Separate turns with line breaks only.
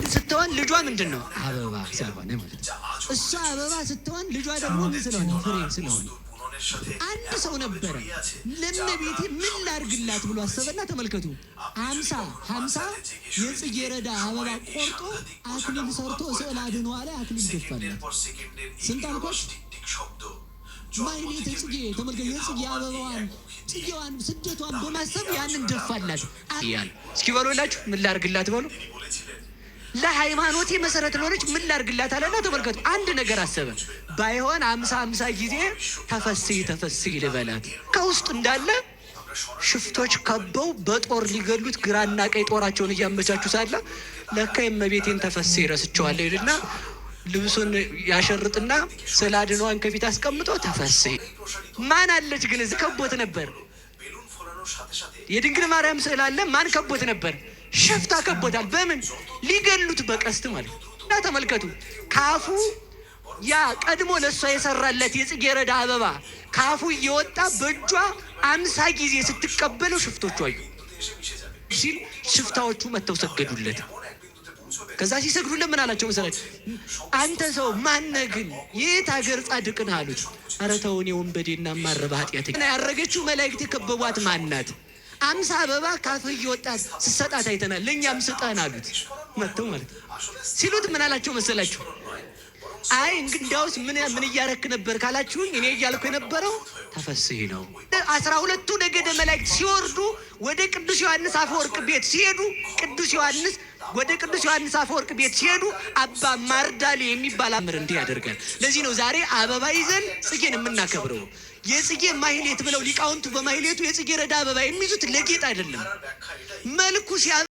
ስትሆን ልጇ ምንድነው? አበባ ስለሆነ ማለት ነው። እሷ አበባ ስትሆን ልጇ ደግሞ ምን ስለሆነ? ፍሬ ስለሆነ። አንድ ሰው ነበረ ለእመቤቴ ምን ላድርግላት ብሎ አሰበና ተመልከቱ 50 የጽጌረዳ አበባ ቆርጦ አክሊል ሰርቶ ስዕል አድኖ አለ አክሊል ደፋለት። ስንት አልኳሽ? ማይሌት ጽጌ ተመልከቱ። የጽጌ አበባዋን ጽጌዋን ስደቷን በማሰብ ያንን ደፋላት ያል እስኪ በሉላችሁ ምን ላድርግላት በሉ። ለሃይማኖቴ መሰረት ለሆነች ምን ላድርግላት አለና ተመልከቱ አንድ ነገር አሰበ። ባይሆን 50 ጊዜ ተፈስይ ልበላት። ከውስጥ እንዳለ ሽፍቶች ከበው በጦር ሊገሉት ግራና ቀይ ጦራቸውን እያመቻቹ ሳለ ለካ የእመቤቴን ተፈስይ ረስቸዋለሁ ይልና ልብሱን ያሸርጥና ስላድኗን ከፊት አስቀምጦ ተፈስይ ማን አለች ግን እዚህ ከቦት ነበር። የድንግል ማርያም ስዕል አለ። ማን ከቦት ነበር? ሽፍታ ከቦታል። በምን ሊገሉት? በቀስት ማለት እና ተመልከቱ ካፉ ያ ቀድሞ ለሷ የሰራለት የጽጌረዳ አበባ ካፉ እየወጣ በእጇ 50 ጊዜ ስትቀበለው ሽፍቶቹ አዩ ሲል ሽፍታዎቹ መተው ሰገዱለት። ከዛ ሲሰግዱለት ምን አላቸው መሰላችሁ? አንተ ሰው ማነህ ግን የት ሀገር ጻድቅ ነህ አሉት። ኧረ ተው እኔ ወንበዴና ማረባ ኃጢአተኛ ያረገችው መላእክት የከበቧት ማናት? 50 አበባ ካፍ እየወጣት ስትሰጣት አይተናል፣ ለኛም ስጠን አሉት። መተው ማለት ሲሉት ምን አላቸው መሰላችሁ? አይ እንግዲያውስ ምን እያረክ ነበር ካላችሁኝ እኔ እያልኩ የነበረው ተፈስይ ነው። 12ቱ ነገደ መላእክት ሲወርዱ ወደ ቅዱስ ዮሐንስ አፈወርቅ ቤት ሲሄዱ ወደ ቅዱስ ዮሐንስ አፈወርቅ ቤት ሲሄዱ አባ ማርዳሊ የሚባል አምር እንዲህ ያደርጋል። ለዚህ ነው ዛሬ አበባ ይዘን ጽጌን የምናከብረው። የጽጌ ማህሌት ብለው ሊቃውንቱ በማህሌቱ የጽጌረዳ አበባ የሚይዙት ለጌጥ አይደለም። መልኩ